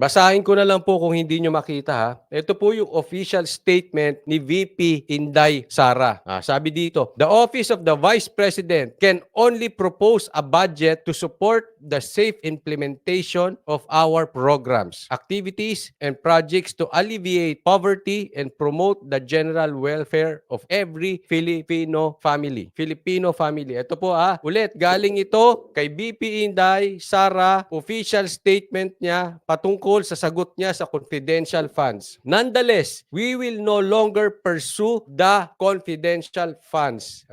Basahin ko na lang po kung hindi nyo makita ha. Ito po yung official statement ni VP Inday Sara. Sabi dito, the Office of the Vice President can only propose a budget to support the safe implementation of our programs, activities, and projects to alleviate poverty and promote the general welfare of every Filipino family. Filipino family. Ito po ulit, galing ito kay VP Inday Sara, official statement niya patungkol sa sagot niya sa confidential funds. Nonetheless, we will no longer pursue the confidential funds.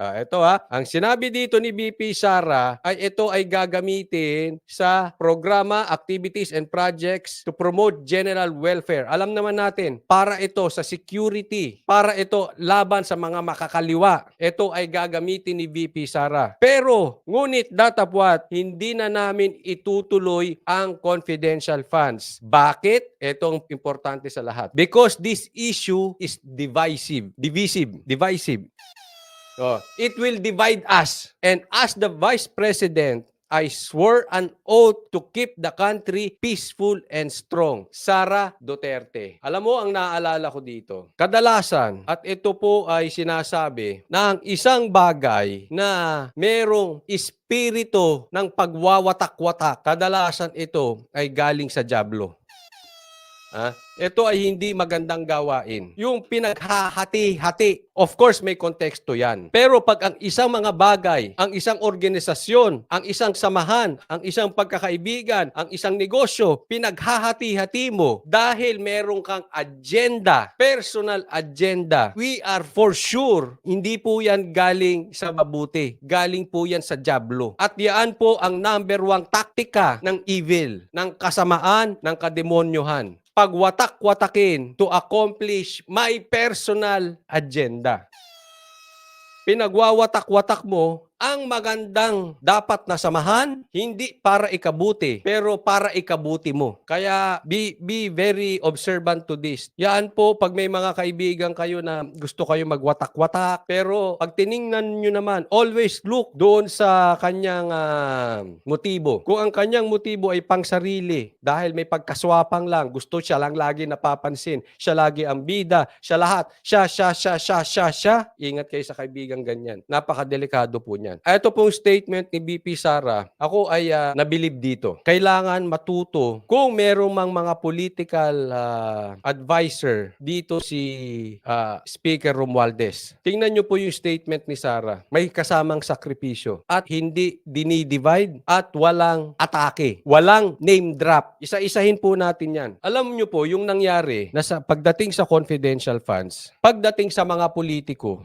Ang sinabi dito ni VP Sara ay ito ay gagamitin sa programa, activities, and projects to promote general welfare. Alam naman natin, para ito sa security, para ito laban sa mga makakaliwa. Ito ay gagamitin ni VP Sara. Pero, ngunit datapwat, hindi na namin itutuloy ang confidential funds. Bakit? Ito ang importante sa lahat. Because this issue is divisive. It will divide us. And as the Vice President, I swore an oath to keep the country peaceful and strong. Sara Duterte. Alam mo ang naaalala ko dito? Kadalasan, at ito po ay sinasabi, na ang isang bagay na merong espiritu ng pagwawatak-watak, kadalasan ito ay galing sa dyablo. Ito ay hindi magandang gawain. Yung pinaghahati-hati. Of course, may konteksto yan. Pero pag ang isang mga bagay, ang isang organisasyon, ang isang samahan, ang isang pagkakaibigan, ang isang negosyo, pinaghahati-hati mo dahil meron kang agenda, personal agenda, we are for sure, hindi po yan galing sa mabuti. Galing po yan sa dyablo. At yan po ang number 1 taktika ng evil, ng kasamaan, ng kademonyohan. Pagwatak-watakin to accomplish my personal agenda. Pinagwawatak-watak mo ang magandang dapat na samahan, hindi para ikabuti, pero para ikabuti mo. Kaya be very observant to this. Yan po, pag may mga kaibigan kayo na gusto kayo magwatak-watak, pero pag tiningnan nyo naman, always look doon sa kanyang motibo. Kung ang kanyang motibo ay pangsarili, dahil may pagkaswapang lang, gusto siya lang lagi napapansin, siya lagi ang bida, siya lahat, siya. Ingat kayo sa kaibigan ganyan. Napakadelikado po niya. Ito pong statement ni VP Sara, ako ay nabilib dito. Kailangan matuto kung merong mga political advisor dito si Speaker Romualdez. Tingnan nyo po yung statement ni Sara. May kasamang sakripisyo at hindi dinidivide at walang atake. Walang name drop. Isa-isahin po natin yan. Alam nyo po yung nangyari na pagdating sa confidential funds, pagdating sa mga politiko,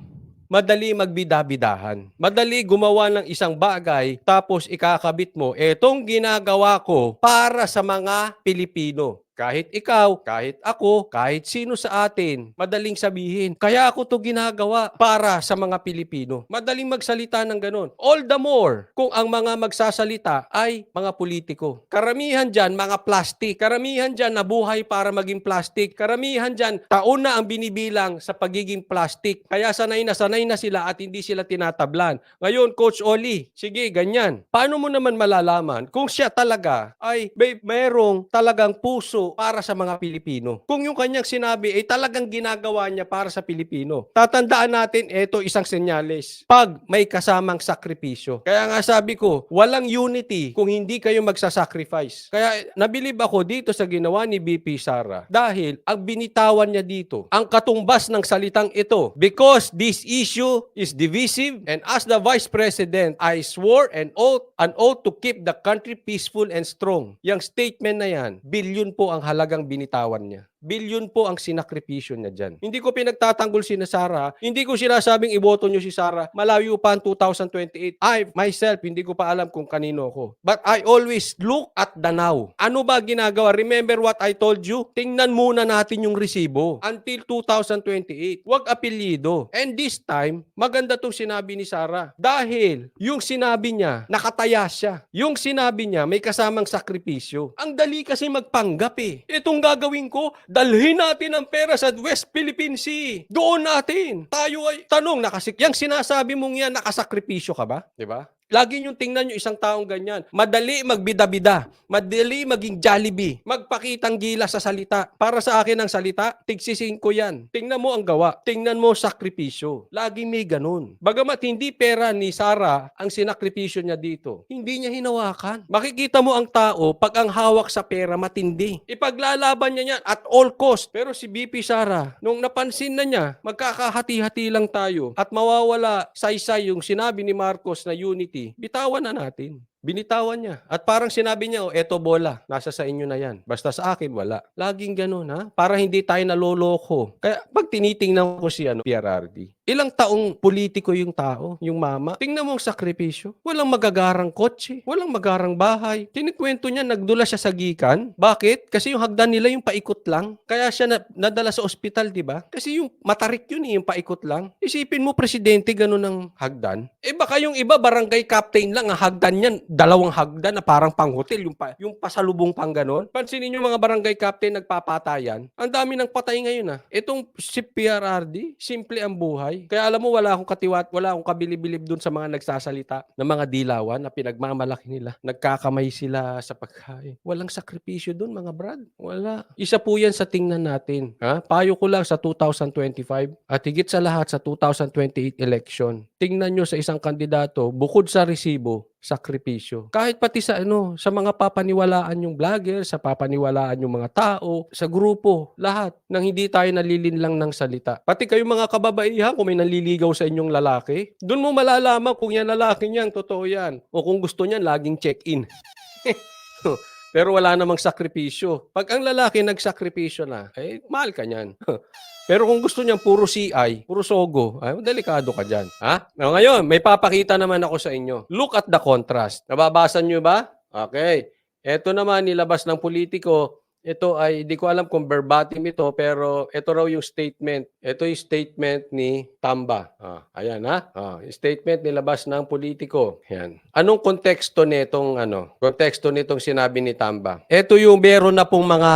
madali magbida-bidahan. Madali gumawa ng isang bagay tapos ikakabit mo, etong ginagawa ko para sa mga Pilipino. Kahit ikaw, kahit ako, kahit sino sa atin, madaling sabihin, kaya ako to ginagawa para sa mga Pilipino. Madaling magsalita ng ganun. All the more kung ang mga magsasalita ay mga politiko. Karamihan dyan, mga plastic. Karamihan dyan, nabuhay para maging plastic. Karamihan dyan, taon na ang binibilang sa pagiging plastic. Kaya sanay na sila at hindi sila tinatablan. Ngayon, Coach Oli, sige, ganyan. Paano mo naman malalaman kung siya talaga ay mayroong talagang puso para sa mga Pilipino? Kung yung kanyang sinabi ay talagang ginagawa niya para sa Pilipino. Tatandaan natin, ito isang senyales. Pag may kasamang sakripisyo. Kaya nga sabi ko, walang unity kung hindi kayo magsasacrifice. Kaya nabilib ako dito sa ginawa ni VP Sara dahil ang binitawan niya dito, ang katumbas ng salitang ito, because this issue is divisive and as the Vice President, I swore an oath to keep the country peaceful and strong. Yang statement na yan, bilyon po ang halagang binitawan niya. Bilyon po ang sinakripisyo niya dyan. Hindi ko pinagtatanggol si Sara. Hindi ko sinasabing iboto niyo si Sara. Malayo pa ang 2028. I, myself, hindi ko pa alam kung kanino ako. But I always look at the now. Ano ba ginagawa? Remember what I told you? Tingnan muna natin yung resibo. Until 2028. Huwag apelyido. And this time, maganda tong sinabi ni Sara. Dahil yung sinabi niya, nakataya siya. Yung sinabi niya, may kasamang sakripisyo. Ang dali kasi magpanggap eh. Itong gagawin ko, dalhin natin ang pera sa West Philippine Sea. Doon natin. Tayo ay, tanong, yung sinasabi mong yan, nakasakripisyo ka ba? Diba? Lagi niyong tingnan yung isang taong ganyan. Madali magbida-bida. Madali maging Jollibee. Magpakitang gila sa salita. Para sa akin ang salita, tigsising ko yan. Tingnan mo ang gawa. Tingnan mo sakripisyo. Lagi may ganun. Bagamat hindi pera ni Sarah ang sinakripisyo niya dito, hindi niya hinawakan. Makikita mo ang tao pag ang hawak sa pera matindi. Ipaglalaban niya yan at all cost. Pero si BP Sara, nung napansin na niya, magkakahati-hati lang tayo at mawawala saysay yung sinabi ni Marcos na unity, bitawan na natin. Binitawan niya. At parang sinabi niya, oh, eto bola, nasa sa inyo na yan. Basta sa akin, wala. Laging ganun, ha? Para hindi tayo naloloko. Kaya pag tinitingnan ko si PRRD, ilang taong politiko yung tao, yung mama. Tingnan mo ang sakripisyo. Walang magagarang kotse, walang magarang bahay. Kinikwento niya, nagdula siya sa gikan. Bakit? Kasi yung hagdan nila yung paikot lang. Kaya siya nadala sa ospital, di ba? Kasi yung matarik yun, yung paikot lang. Isipin mo, presidente, ganun ang hagdan. Baka yung iba, barangay captain lang, ang hagdan niyan, dalawang hagdan na parang pang-hotel, yung pasalubong pang ganon. Pansinin nyo mga barangay captain nagpapatayan. Ang dami ng patay ngayon. Itong si PRRD, simple ang buhay. Kaya alam mo, wala akong kabilib-bilib dun sa mga nagsasalita ng mga dilawan na pinagmamalaki nila. Nagkakamay sila sa pagkain. Walang sakripisyo dun, mga brad. Wala. Isa po yan sa tingnan natin. Payo ko lang sa 2025 at higit sa lahat sa 2028 election. Tingnan nyo sa isang kandidato, bukod sa resibo, sakripisyo. Kahit pati sa sa mga papaniwalaan yung vlogger, sa papaniwalaan yung mga tao, sa grupo, lahat nang hindi tayo nalilinlang ng salita. Pati kayong mga kababaihan, kung may nanliligaw sa inyong lalaki, doon mo malalaman kung yan lalaki niyan, totoo yan. O kung gusto niyan, laging check-in. Pero wala namang sakripisyo. Pag ang lalaki nagsakripisyo na, mahal ka niyan. Pero kung gusto niyang puro CI, puro sogo, delikado ka dyan. Ngayon, may papakita naman ako sa inyo. Look at the contrast. Nababasa niyo ba? Okay. Ito naman, nilabas ng politiko. Ito ay, di ko alam kung verbatim ito, pero ito raw yung statement. Ito yung statement ni Tamba. Ayan yung statement nilabas ng politiko. Ayan. Anong konteksto nitong konteksto nitong sinabi ni Tamba? Ito yung meron na pong mga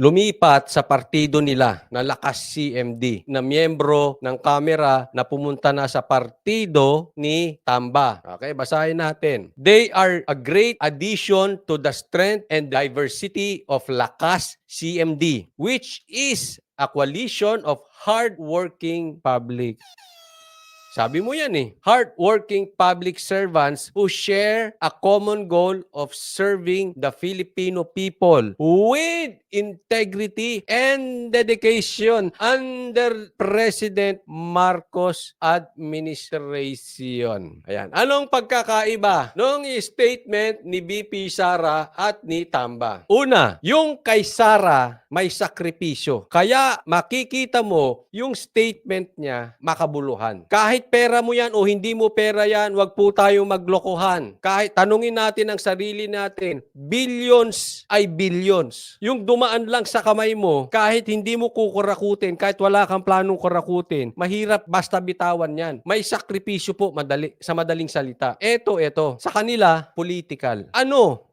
lumipat sa partido nila na Lakas CMD, na miyembro ng kamera na pumunta na sa partido ni Tamba. Okay, basahin natin. They are a great addition to the strength and diversity of Lakas CMD, which is a coalition of hard-working public. Sabi mo yan hard-working public servants who share a common goal of serving the Filipino people with integrity and dedication under President Marcos administration. Ayan. Anong pagkakaiba nung statement ni BP Sara at ni Tamba? Una, yung kay Sara may sakripisyo. Kaya makikita mo yung statement niya makabuluhan. Kahit pera mo yan o hindi mo pera yan, wag po tayong maglokohan. Kahit tanungin natin ang sarili natin, billions ay billions. Yung dumaan lang sa kamay mo, kahit hindi mo kukurakutin, kahit wala kang planong kurakutin, mahirap basta bitawan yan. May sakripisyo po sa madaling salita. Ito. Sa kanila, political.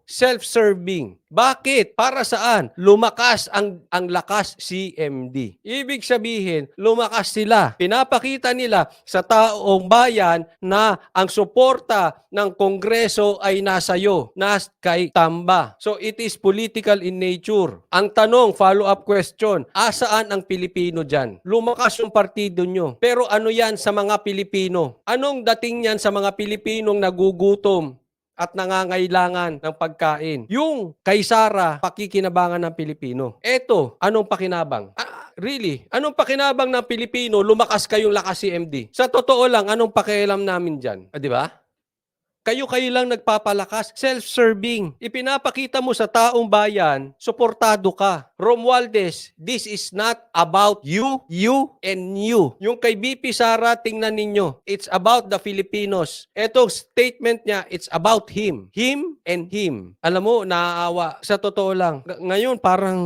Self-serving. Bakit? Para saan? Lumakas ang Lakas CMD. Ibig sabihin, lumakas sila. Pinapakita nila sa taong bayan na ang suporta ng Kongreso ay nasa iyo, kay Tamba. So it is political in nature. Ang tanong, follow-up question, asaan ang Pilipino dyan? Lumakas yung partido nyo. Pero ano yan sa mga Pilipino? Anong dating yan sa mga Pilipinong nagugutom at nangangailangan ng pagkain? Yung kay Sara, pakikinabangan ng Pilipino. Eto, anong pakinabang? Really? Anong pakinabang ng Pilipino? Lumakas kayong Lakas CMD. Sa totoo lang, anong pakialam namin dyan? Di ba? Kayo lang nagpapalakas. Self-serving. Ipinapakita mo sa taong bayan, suportado ka. Romualdez, this is not about you, and you. Yung kay BP Sara, tingnan ninyo. It's about the Filipinos. Etong statement niya, it's about him. Him and him. Alam mo, naaawa. Sa totoo lang. Ngayon, parang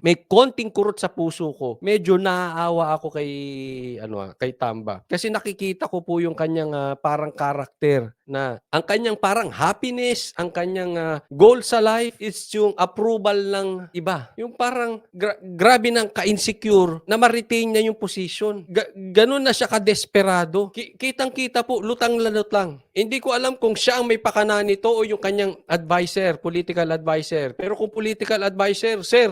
may konting kurot sa puso ko. Medyo naaawa ako kay Tamba. Kasi nakikita ko po yung kanyang parang karakter na ang Ang kanyang parang happiness, ang kanyang goal sa life is yung approval ng iba. Yung parang grabe ng ka-insecure na ma-retain niya yung position. Ganun na siya ka-desperado. Kitang-kita po, lutang-lanot lang. Hindi ko alam kung siya ang may pakana nito o yung kanyang advisor, political advisor. Pero kung political advisor, sir,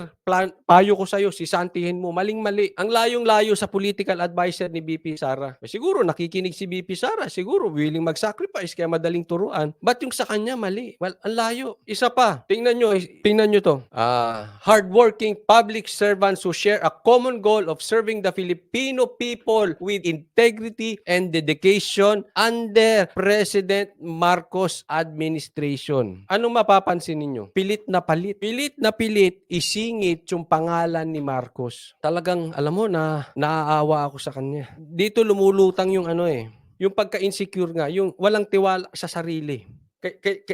payo ko sa'yo, sisantihin mo, maling-mali. Ang layong-layo sa political advisor ni BP Sara. Siguro nakikinig si BP Sara, siguro willing mag-sacrifice kaya madaling turuan. But yung sa kanya, mali. Well, ang layo. Isa pa, tingnan nyo to. Hardworking public servants who share a common goal of serving the Filipino people with integrity and dedication under President Marcos administration. Anong mapapansin ninyo? Pilit na pilit isingit yung pangalan ni Marcos. Talagang alam mo na naaawa ako sa kanya. Dito lumulutang yung yung pagka-insecure nga, yung walang tiwala sa sarili.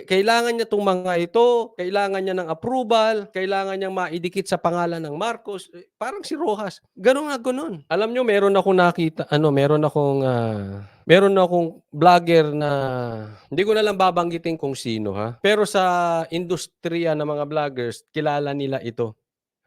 Kailangan niya itong mga ito, kailangan niya ng approval, kailangan niyang maidikit sa pangalan ng Marcos. Parang si Rojas. Ganun. Alam niyo, meron akong vlogger na hindi ko na lang babanggitin kung sino ha. Pero sa industriya ng mga vloggers, kilala nila ito.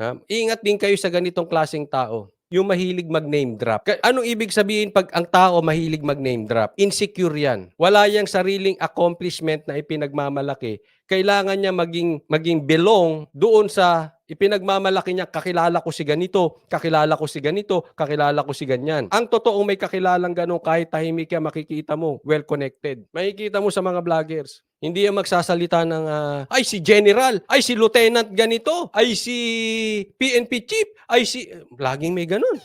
Ha? Ingat din kayo sa ganitong klaseng tao. Yung mahilig mag-name drop. Anong ibig sabihin pag ang tao mahilig mag-name drop? Insecure yan. Wala yang sariling accomplishment na ipinagmamalaki. Kailangan niya maging belong doon sa ipinagmamalaki niya, kakilala ko si ganito, kakilala ko si ganito, kakilala ko si ganyan. Ang totoong may kakilalang ganun, kahit tahimik ka, makikita mo, well-connected. Makikita mo sa mga vloggers. Hindi yan magsasalita ng, ay si General, ay si Lieutenant ganito, ay si PNP Chief, ay si... Laging may ganun.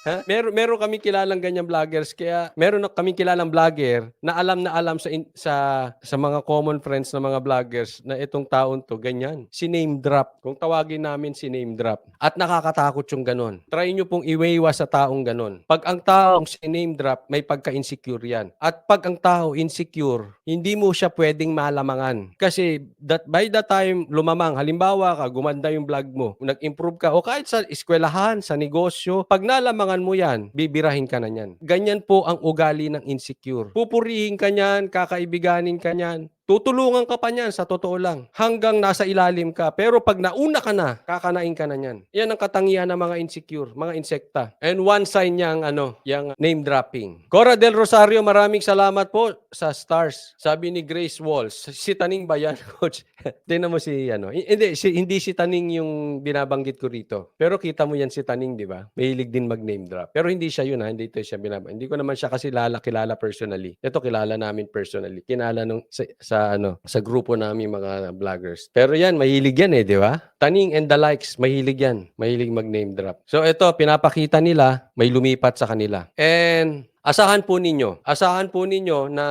Ha? Meron kami kilalang ganyang vloggers, kaya meron kami kilalang vlogger na alam sa mga common friends na mga vloggers na itong taon to ganyan. Si name drop. Kung tawagin namin si name drop. At nakakatakot yung ganon. Try nyo pong iwiwas sa taong ganon. Pag ang taong si name drop, may pagka-insecure yan. At pag ang tao insecure, hindi mo siya pwedeng malamangan. Kasi by the time lumamang, halimbawa ka, gumanda yung vlog mo, nag-improve ka, o kahit sa eskwelahan, sa negosyo, pag nalamangan mo yan, bibirahin ka na yan. Ganyan po ang ugali ng insecure. Pupurihin ka niyan, kakaibiganin ka niyan, tutulungan ka pa niyan sa totoo lang. Hanggang nasa ilalim ka. Pero pag nauna ka na, kakanain ka na niyan. Yan ang katangian ng mga insecure, mga insekta. And one sign niyang yung name dropping. Cora Del Rosario, maraming salamat po sa stars. Sabi ni Grace Walls, si Taning ba yan, coach? Tingnan mo si hindi si Taning yung binabanggit ko rito. Pero kita mo yan si Taning, di ba? Mahilig din mag-name drop. Pero hindi siya yun, hindi ito siya Hindi ko naman siya kasi kilala personally. Ito kilala namin personally. Kinala nung sa grupo namin mga vloggers. Pero yan, mahilig yan di ba? Taning and the likes, mahilig yan. Mahilig mag-name drop. So ito, pinapakita nila, may lumipat sa kanila. And asahan po ninyo na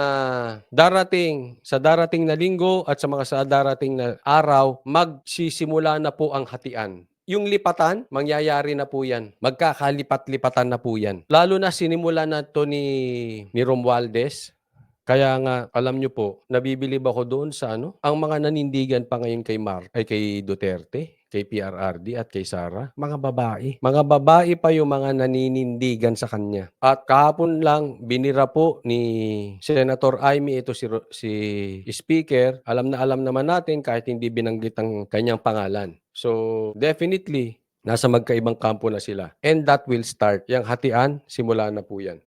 sa darating na linggo at sa darating na araw, magsisimula na po ang hatian. Yung lipatan, mangyayari na po yan. Magkakalipat-lipatan na po yan. Lalo na sinimula na to ni Romualdez. Kaya nga, alam nyo po, nabibilib ako doon sa ang mga nanindigan pa ngayon kay Duterte, kay PRRD at kay Sara, mga babae. Mga babae pa yung mga naninindigan sa kanya. At kahapon lang, binira po ni Senator Amy, ito si Speaker, alam naman natin kahit hindi binanggit ang kanyang pangalan. So, definitely, nasa magkaibang kampo na sila. And that will start. Yang hatian, simula na po yan.